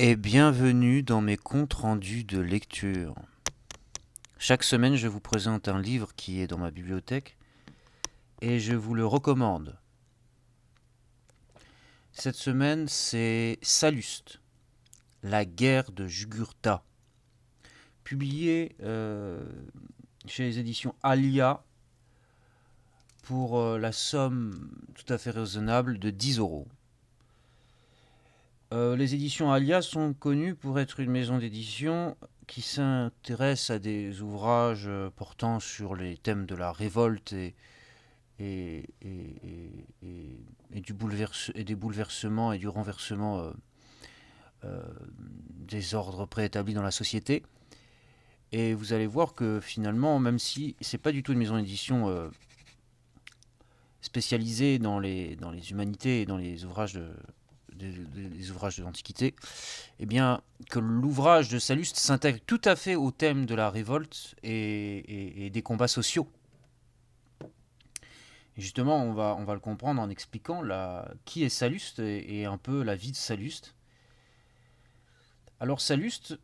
et bienvenue dans mes comptes rendus de lecture. Chaque semaine, je vous présente un livre qui est dans ma bibliothèque et je vous le recommande. Cette semaine, c'est Salluste, la guerre de Jugurtha, publié chez les éditions Alia pour la somme tout à fait raisonnable de 10 €. Les éditions Alia sont connues pour être une maison d'édition qui s'intéresse à des ouvrages portant sur les thèmes de la révolte et, et des bouleversements et du renversement des ordres préétablis dans la société. Et vous allez voir que finalement, même si c'est pas du tout une maison d'édition spécialisée dans les humanités et dans les ouvrages des ouvrages de l'Antiquité, eh bien, que l'ouvrage de Salluste s'intègre tout à fait au thème de la révolte et des combats sociaux. Et justement, on va le comprendre en expliquant qui est Salluste et un peu la vie de Salluste. Alors Salluste,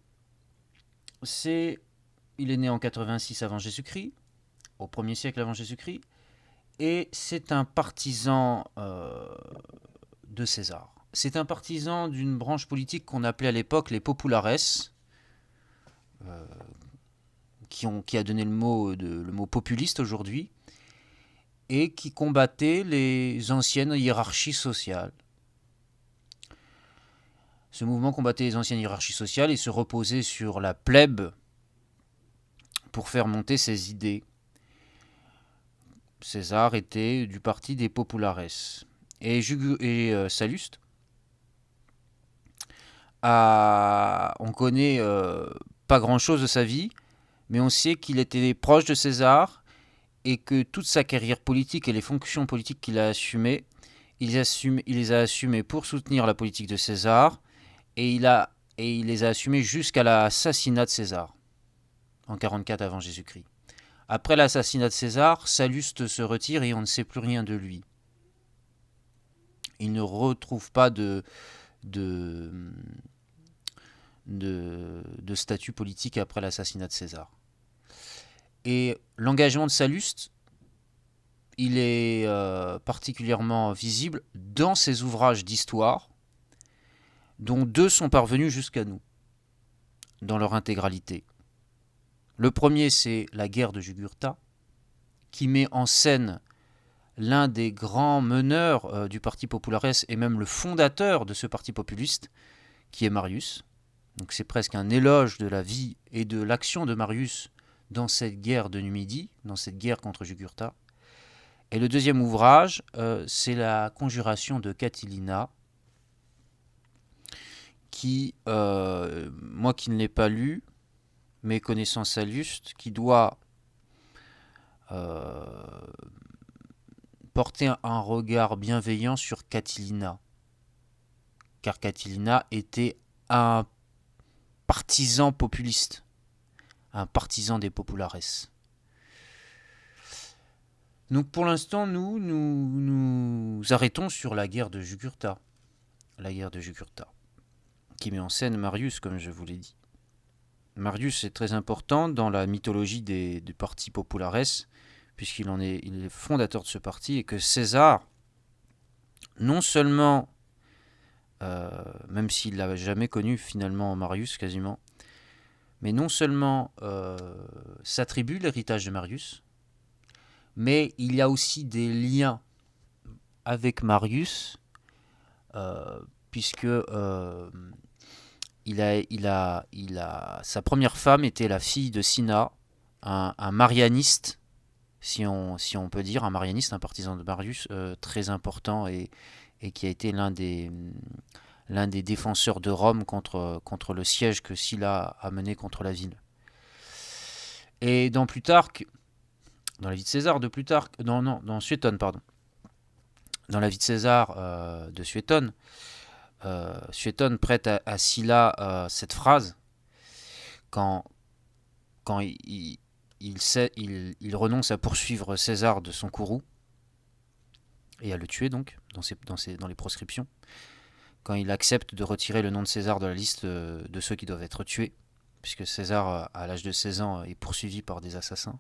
il est né en 86 avant Jésus-Christ, au 1er siècle avant Jésus-Christ, et c'est un partisan de César. C'est un partisan d'une branche politique qu'on appelait à l'époque les populares, qui a donné le mot populiste aujourd'hui, et qui combattait les anciennes hiérarchies sociales. Ce mouvement combattait les anciennes hiérarchies sociales et se reposait sur la plèbe pour faire monter ses idées. César était du parti des populares. Et Salluste, on connaît pas grand-chose de sa vie, mais on sait qu'il était proche de César et que toute sa carrière politique et les fonctions politiques qu'il a assumées, il les a assumées pour soutenir la politique de César, et il les a assumées jusqu'à l'assassinat de César, en 44 avant Jésus-Christ. Après l'assassinat de César, Salluste se retire et on ne sait plus rien de lui. Il ne retrouve pas de statut politique après l'assassinat de César. Et l'engagement de Salluste, il est particulièrement visible dans ses ouvrages d'histoire, dont 2 sont parvenus jusqu'à nous, dans leur intégralité. Le premier, c'est La guerre de Jugurtha, qui met en scène l'un des grands meneurs du Parti Populares et même le fondateur de ce parti populiste, qui est Marius. Donc c'est presque un éloge de la vie et de l'action de Marius dans cette guerre de Numidie, dans cette guerre contre Jugurtha. Et le deuxième ouvrage, c'est la conjuration de Catilina, qui, moi qui ne l'ai pas lu, mais connaissant Salluste, qui doit porter un regard bienveillant sur Catilina. Car Catilina était un partisan populiste, un partisan des populares. Donc pour l'instant, nous arrêtons sur la guerre de Jugurtha. La guerre de Jugurtha, qui met en scène Marius, comme je vous l'ai dit. Marius est très important dans la mythologie du parti populares, puisqu'il il est fondateur de ce parti, et que César, non seulement, même s'il l'a jamais connu finalement Marius quasiment, mais non seulement s'attribue l'héritage de Marius, mais il y a aussi des liens avec Marius, puisque sa première femme était la fille de Cinna, un marianiste, si on peut dire, un marianiste, un partisan de Marius très important et qui a été l'un des défenseurs de Rome contre le siège que Sylla a mené contre la ville. Et dans Plutarque, dans la vie de César de Plutarque, dans Suétone, pardon. Dans la vie de César de Suétone, Suétone prête à Sylla cette phrase quand il renonce à poursuivre César de son courroux et à le tuer donc dans les proscriptions. quand il accepte de retirer le nom de César de la liste de ceux qui doivent être tués, puisque César, à l'âge de 16 ans, est poursuivi par des assassins,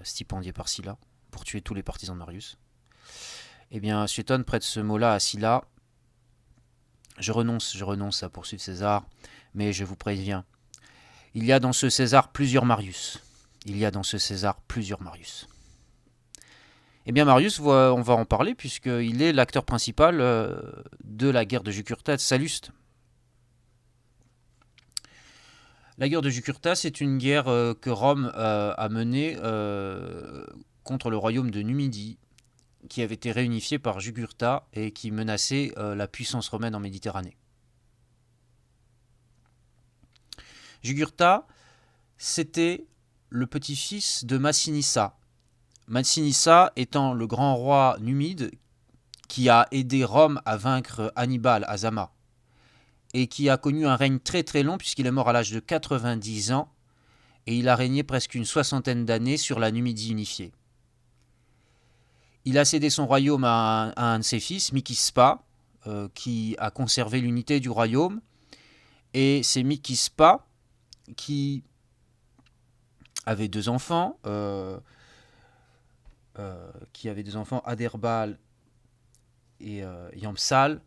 stipendiés par Sylla, pour tuer tous les partisans de Marius. Eh bien, Suétone prête ce mot-là à Sylla. Je renonce à poursuivre César, mais je vous préviens, il y a dans ce César plusieurs Marius. Eh bien, Marius, on va en parler, puisqu'il est l'acteur principal de la guerre de Jugurtha et de Salluste. La guerre de Jugurtha, c'est une guerre que Rome a menée contre le royaume de Numidie, qui avait été réunifié par Jugurtha et qui menaçait la puissance romaine en Méditerranée. Jugurtha, c'était le petit-fils de Massinissa. Massinissa étant le grand roi numide qui a aidé Rome à vaincre Hannibal à Zama et qui a connu un règne très très long puisqu'il est mort à l'âge de 90 ans et il a régné presque une soixantaine d'années sur la Numidie unifiée. Il a cédé son royaume à un de ses fils, Mikispa, qui a conservé l'unité du royaume, et c'est Mikispa qui avait deux enfants, Aderbal et Yampsal,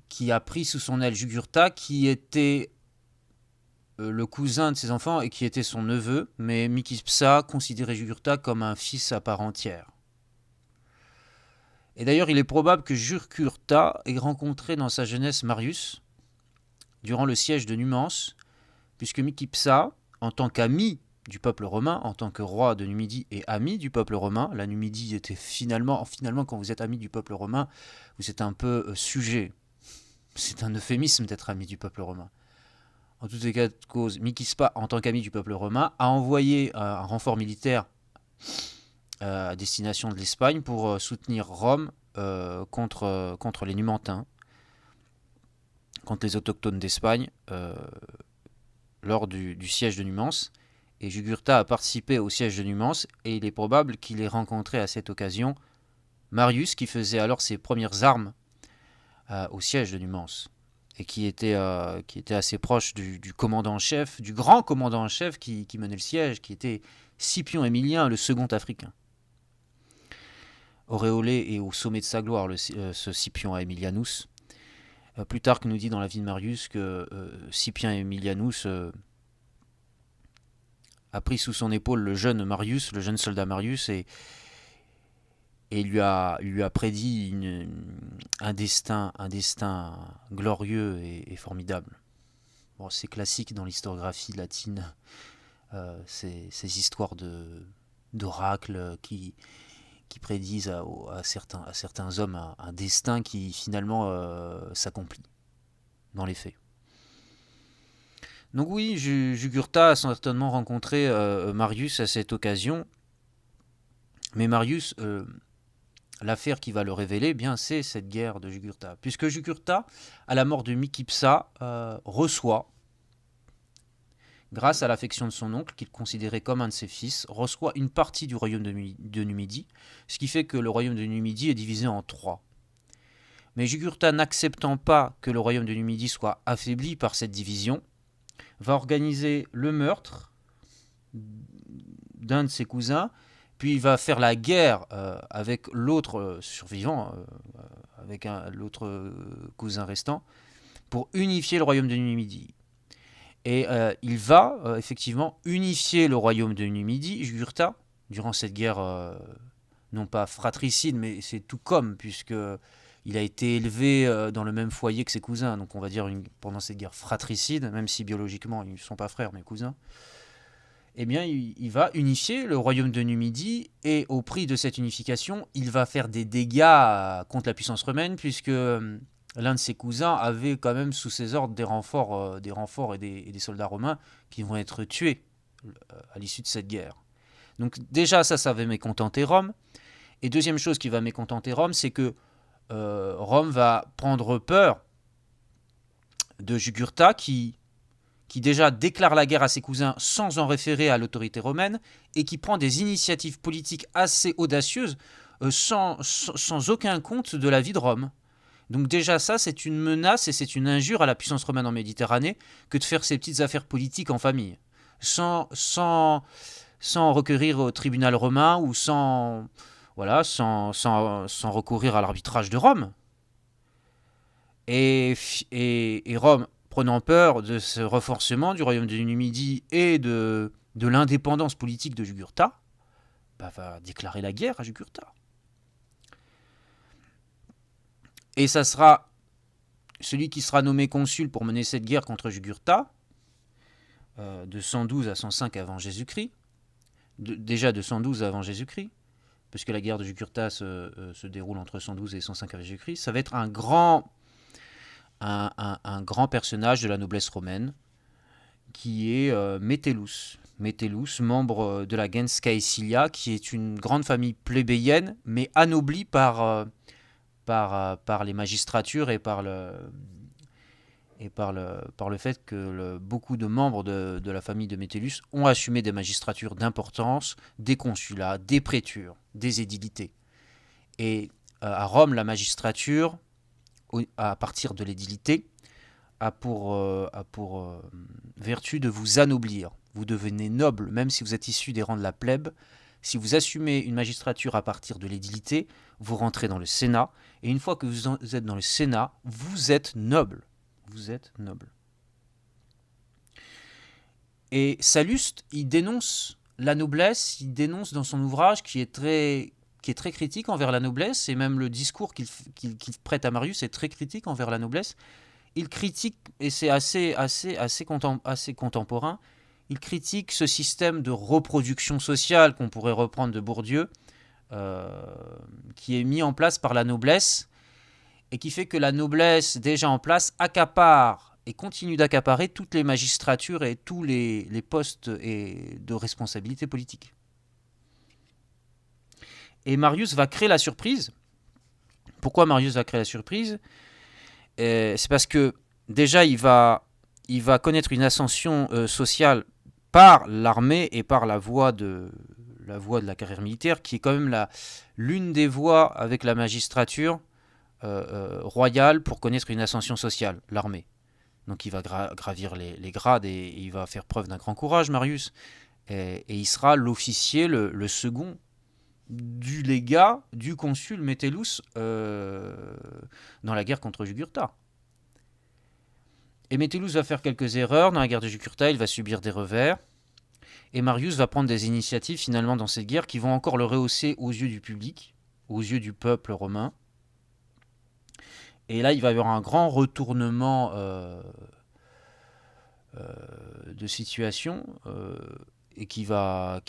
qui a pris sous son aile Jugurtha, qui était le cousin de ses enfants et qui était son neveu, mais Mikipsa considérait Jugurtha comme un fils à part entière. Et d'ailleurs, il est probable que Jugurtha ait rencontré dans sa jeunesse Marius durant le siège de Numance, puisque Mikipsa, en tant qu'ami du peuple romain, en tant que roi de Numidie et ami du peuple romain, la Numidie était finalement quand vous êtes ami du peuple romain, vous êtes un peu sujet. C'est un euphémisme d'être ami du peuple romain. En tout état de cause, Mikispa, en tant qu'ami du peuple romain, a envoyé un renfort militaire à destination de l'Espagne pour soutenir Rome contre les Numantins, contre les autochtones d'Espagne, lors du siège de Numance. Et Jugurtha a participé au siège de Numance, et il est probable qu'il ait rencontré à cette occasion Marius, qui faisait alors ses premières armes au siège de Numance, et qui était assez proche du commandant en chef, du grand commandant en chef qui menait le siège, qui était Scipion Émilien, le second africain. Auréolé et au sommet de sa gloire, ce Scipion Aemilianus. Plus tard, que nous dit dans la vie de Marius que Scipien Aemilianus a pris sous son épaule le jeune soldat Marius, et lui a prédit un destin glorieux et formidable. Bon, c'est classique dans l'historiographie latine, ces histoires d'oracles qui prédisent à certains hommes un destin qui finalement s'accomplit dans les faits. Donc oui, Jugurtha a certainement rencontré Marius à cette occasion, mais Marius, l'affaire qui va le révéler, eh bien, c'est cette guerre de Jugurtha, puisque Jugurtha, à la mort de Mikipsa, reçoit, grâce à l'affection de son oncle, qu'il considérait comme un de ses fils, reçoit une partie du royaume de Numidie, ce qui fait que le royaume de Numidie est divisé en trois. Mais Jugurtha, n'acceptant pas que le royaume de Numidie soit affaibli par cette division, va organiser le meurtre d'un de ses cousins, puis il va faire la guerre avec l'autre survivant, avec l'autre cousin restant, pour unifier le royaume de Numidie. Et il va effectivement unifier le royaume de Numidie, Jugurtha, durant cette guerre, non pas fratricide, mais c'est tout comme, puisque il a été élevé dans le même foyer que ses cousins, donc on va dire pendant cette guerre fratricide, même si biologiquement ils ne sont pas frères mais cousins, eh bien il va unifier le royaume de Numidie, et au prix de cette unification, il va faire des dégâts contre la puissance romaine, puisque l'un de ses cousins avait quand même sous ses ordres des renforts et des soldats romains qui vont être tués à l'issue de cette guerre. Donc déjà ça va mécontenter Rome, et deuxième chose qui va mécontenter Rome, c'est que Rome va prendre peur de Jugurtha qui déjà déclare la guerre à ses cousins sans en référer à l'autorité romaine, et qui prend des initiatives politiques assez audacieuses sans aucun compte de la vie de Rome. Donc déjà ça, c'est une menace et c'est une injure à la puissance romaine en Méditerranée que de faire ces petites affaires politiques en famille, sans recourir au tribunal romain ou sans recourir à l'arbitrage de Rome. Et Rome, prenant peur de ce renforcement du royaume de Numidie et de l'indépendance politique de Jugurtha, va déclarer la guerre à Jugurtha. Et ça sera celui qui sera nommé consul pour mener cette guerre contre Jugurtha, de 112 à 105 avant Jésus-Christ, déjà de 112 avant Jésus-Christ, puisque la guerre de Jugurtha se déroule entre 112 et 105 avant Jésus-Christ. Ça va être un grand personnage de la noblesse romaine, qui est Metellus. Metellus, membre de la gens Caecilia, qui est une grande famille plébéienne, mais anoblie par les magistratures et par le fait que beaucoup de membres de la famille de Metellus ont assumé des magistratures d'importance, des consulats, des prétures, des édilités. Et à Rome, la magistrature, à partir de l'édilité, a pour vertu de vous anoblir. Vous devenez noble, même si vous êtes issu des rangs de la plèbe. Si vous assumez une magistrature à partir de l'édilité, vous rentrez dans le Sénat, et une fois que vous êtes dans le Sénat, vous êtes noble. Vous êtes noble. Et Salluste, il dénonce la noblesse, il dénonce dans son ouvrage qui est très critique envers la noblesse, et même le discours qu'il prête à Marius est très critique envers la noblesse. Il critique, et c'est assez contemporain, il critique ce système de reproduction sociale qu'on pourrait reprendre de Bourdieu, qui est mis en place par la noblesse, et qui fait que la noblesse déjà en place accapare et continue d'accaparer toutes les magistratures et tous les postes de responsabilité politique. Et Marius va créer la surprise. Pourquoi Marius va créer la surprise ? C'est parce que déjà il va connaître une ascension sociale par l'armée et par la voie de la carrière militaire, qui est quand même l'une des voies avec la magistrature royale pour connaître une ascension sociale, l'armée. Donc il va gravir les grades et il va faire preuve d'un grand courage, Marius. Et il sera l'officier, le second du légat du consul Metellus dans la guerre contre Jugurtha. Et Metellus va faire quelques erreurs dans la guerre de Jugurtha, il va subir des revers, et Marius va prendre des initiatives finalement dans cette guerre qui vont encore le rehausser aux yeux du public, aux yeux du peuple romain. Et là, il va y avoir un grand retournement de situation et qui va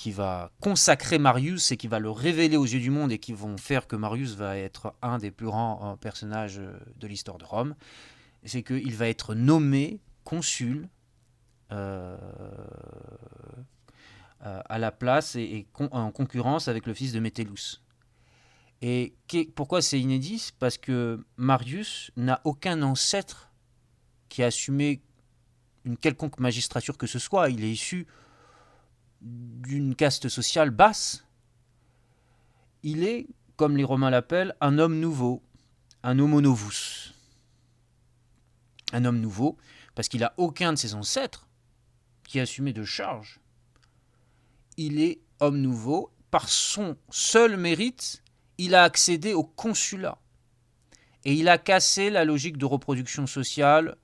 consacrer Marius et qui va le révéler aux yeux du monde et qui vont faire que Marius va être un des plus grands personnages de l'histoire de Rome. C'est qu'il va être nommé consul à la place et en concurrence avec le fils de Metellus. Et pourquoi c'est inédit ? Parce que Marius n'a aucun ancêtre qui a assumé une quelconque magistrature que ce soit. Il est issu d'une caste sociale basse. Il est, comme les Romains l'appellent, un homme nouveau, un homo novus. Un homme nouveau, parce qu'il n'a aucun de ses ancêtres qui a assumé de charge. Il est homme nouveau, par son seul mérite, il a accédé au consulat. Et il a cassé la logique de reproduction sociale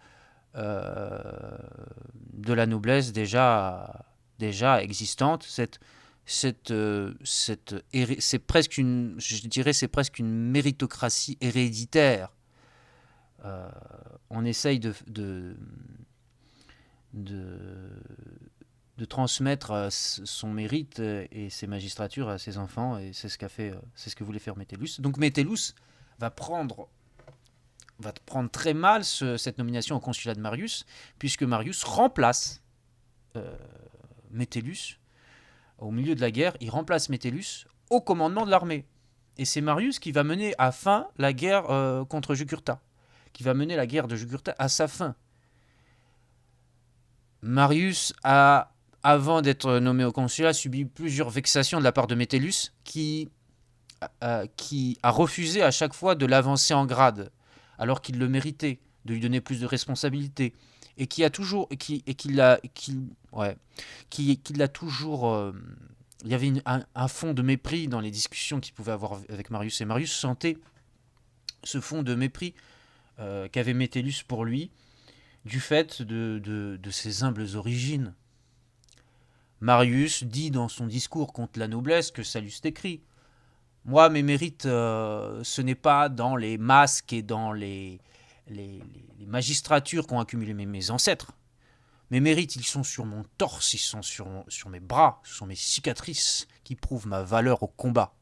de la noblesse déjà existante. C'est presque c'est presque une méritocratie héréditaire. On essaye de transmettre son mérite et ses magistratures à ses enfants, et c'est ce que voulait faire Metellus. Donc Metellus va prendre très mal cette nomination au consulat de Marius, puisque Marius remplace Metellus au milieu de la guerre. Il remplace Metellus au commandement de l'armée, et c'est Marius qui va mener à fin la guerre contre Jugurtha, qui va mener la guerre de Jugurtha à sa fin. Marius a, avant d'être nommé au consulat, subi plusieurs vexations de la part de Metellus, qui qui a refusé à chaque fois de l'avancer en grade, alors qu'il le méritait, de lui donner plus de responsabilités, et qui a toujours, qui l'a, ouais, qui l'a toujours. Il y avait un fond de mépris dans les discussions qu'il pouvait avoir avec Marius, et Marius sentait ce fond de mépris qu'avait Métellus pour lui, du fait de ses humbles origines. Marius dit dans son discours contre la noblesse que Sallust écrit: moi, mes mérites, ce n'est pas dans les masques et dans les magistratures qu'ont accumulé mes ancêtres. Mes mérites, ils sont sur mon torse, ils sont sur mes bras, ce sont mes cicatrices qui prouvent ma valeur au combat.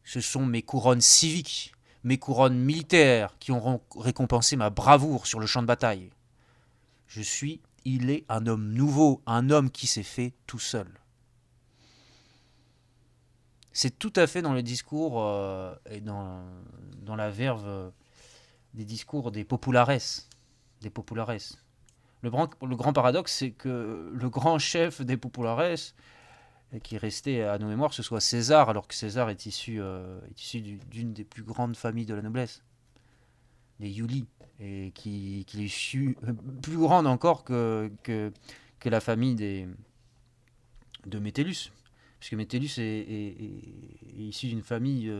Ce sont mes couronnes civiques, mes couronnes militaires qui auront récompensé ma bravoure sur le champ de bataille. Il est un homme nouveau, un homme qui s'est fait tout seul. C'est tout à fait dans le discours et dans la verve des discours des populares. Le grand paradoxe, c'est que le grand chef des populares, qui est resté à nos mémoires, ce soit César, alors que César est issu d'une des plus grandes familles de la noblesse, les Iuli, et qui est issue plus grande encore que la famille de Métellus. Puisque Métellus est issu d'une famille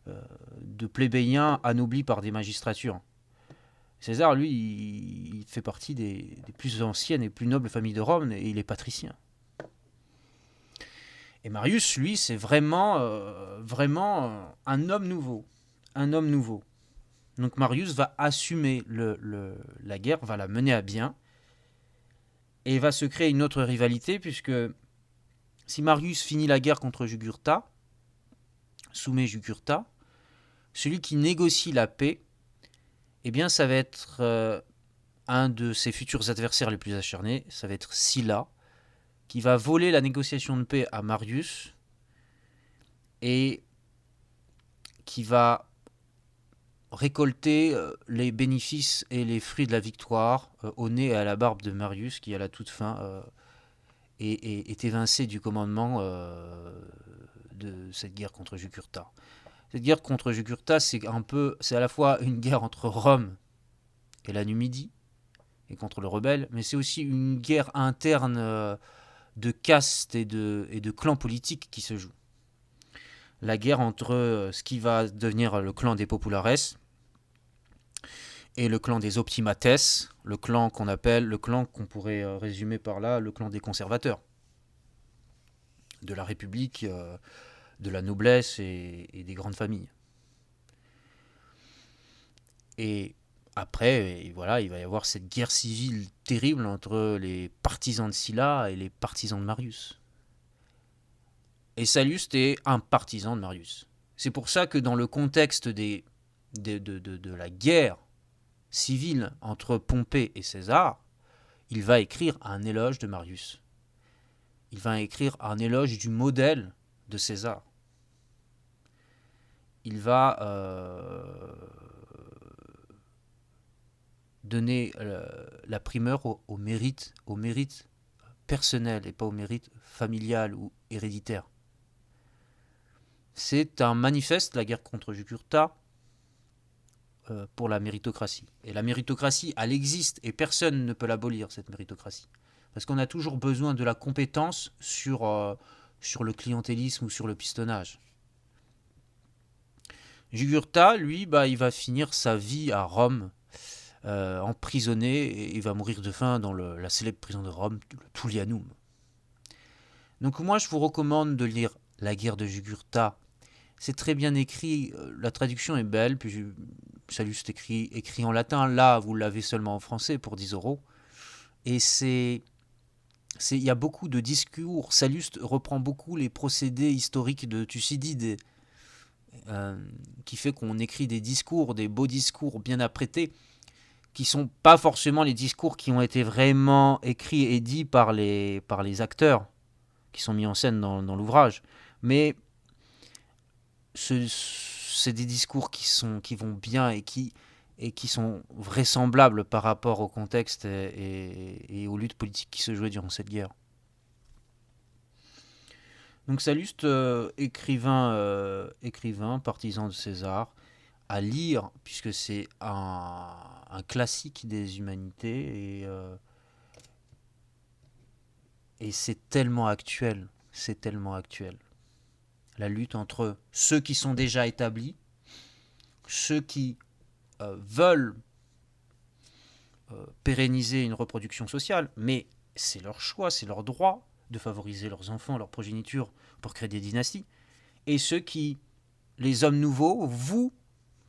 de plébéiens anoblis par des magistratures. César, lui, il fait partie des plus anciennes et plus nobles familles de Rome, et il est patricien. Et Marius, lui, c'est vraiment un homme nouveau. Un homme nouveau. Donc Marius va assumer la guerre, va la mener à bien, et va se créer une autre rivalité, puisque si Marius finit la guerre contre Jugurtha, soumet Jugurtha, celui qui négocie la paix, eh bien ça va être un de ses futurs adversaires les plus acharnés, ça va être Sylla, qui va voler la négociation de paix à Marius et qui va récolter les bénéfices et les fruits de la victoire au nez et à la barbe de Marius, qui à la toute fin est évincé du commandement de cette guerre contre Jugurtha. Cette guerre contre Jugurtha, c'est à la fois une guerre entre Rome et la Numidie, et contre le rebelle, mais c'est aussi une guerre interne de caste et de clans politiques qui se joue. La guerre entre ce qui va devenir le clan des Populares et le clan des Optimates, le clan qu'on pourrait résumer par là, le clan des conservateurs, de la République, de la noblesse et des grandes familles. Et après, voilà, il va y avoir cette guerre civile terrible entre les partisans de Sylla et les partisans de Marius. Et Sallust est un partisan de Marius. C'est pour ça que dans le contexte de la guerre civile entre Pompée et César, il va écrire un éloge de Marius. Il va écrire un éloge du modèle de César. Il va donner la primeur au mérite personnel et pas au mérite familial ou héréditaire. C'est un manifeste, la guerre contre Jugurtha, pour la méritocratie. Et la méritocratie, elle existe et personne ne peut l'abolir, cette méritocratie. Parce qu'on a toujours besoin de la compétence sur le clientélisme ou sur le pistonnage. Jugurtha, lui, il va finir sa vie à Rome, emprisonné, et il va mourir de faim dans la célèbre prison de Rome, le Tullianum. Donc moi, je vous recommande de lire La guerre de Jugurtha. C'est très bien écrit, la traduction est belle, puis Sallust écrit en latin, là vous l'avez seulement en français pour 10 €. Et il y a beaucoup de discours, Sallust reprend beaucoup les procédés historiques de Thucydide, qui fait qu'on écrit des discours, des beaux discours bien apprêtés, qui sont pas forcément les discours qui ont été vraiment écrits et dits par les acteurs qui sont mis en scène dans l'ouvrage, mais c'est des discours qui vont bien et qui sont vraisemblables par rapport au contexte et aux luttes politiques qui se jouaient durant cette guerre. Donc Salluste, écrivain, partisan de César, à lire, puisque c'est un classique des humanités, et c'est tellement actuel, c'est tellement actuel. La lutte entre ceux qui sont déjà établis, ceux qui veulent pérenniser une reproduction sociale, mais c'est leur choix, c'est leur droit de favoriser leurs enfants, leur progéniture pour créer des dynasties, et ceux qui, les hommes nouveaux, vous,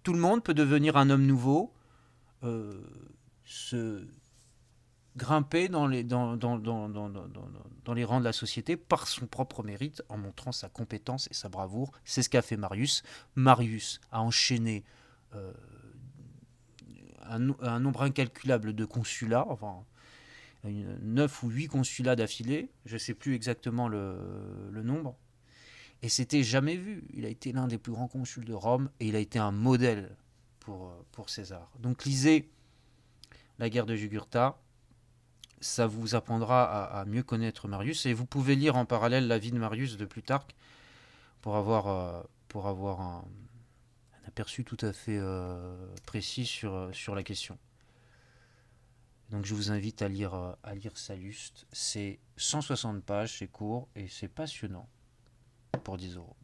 tout le monde peut devenir un homme nouveau, euh, se grimper dans les rangs de la société par son propre mérite, en montrant sa compétence et sa bravoure. C'est ce qu'a fait Marius. Marius a enchaîné euh, un nombre incalculable de consulats, enfin 9 ou 8 consulats d'affilée, je ne sais plus exactement le nombre, et c'était jamais vu. Il a été l'un des plus grands consuls de Rome, et il a été un modèle pour César. Donc lisez la guerre de Jugurtha, ça vous apprendra à mieux connaître Marius, et vous pouvez lire en parallèle la vie de Marius de Plutarque pour avoir un aperçu tout à fait précis sur la question. Donc je vous invite à lire Salluste. C'est 160 pages, c'est court et c'est passionnant pour 10 euros.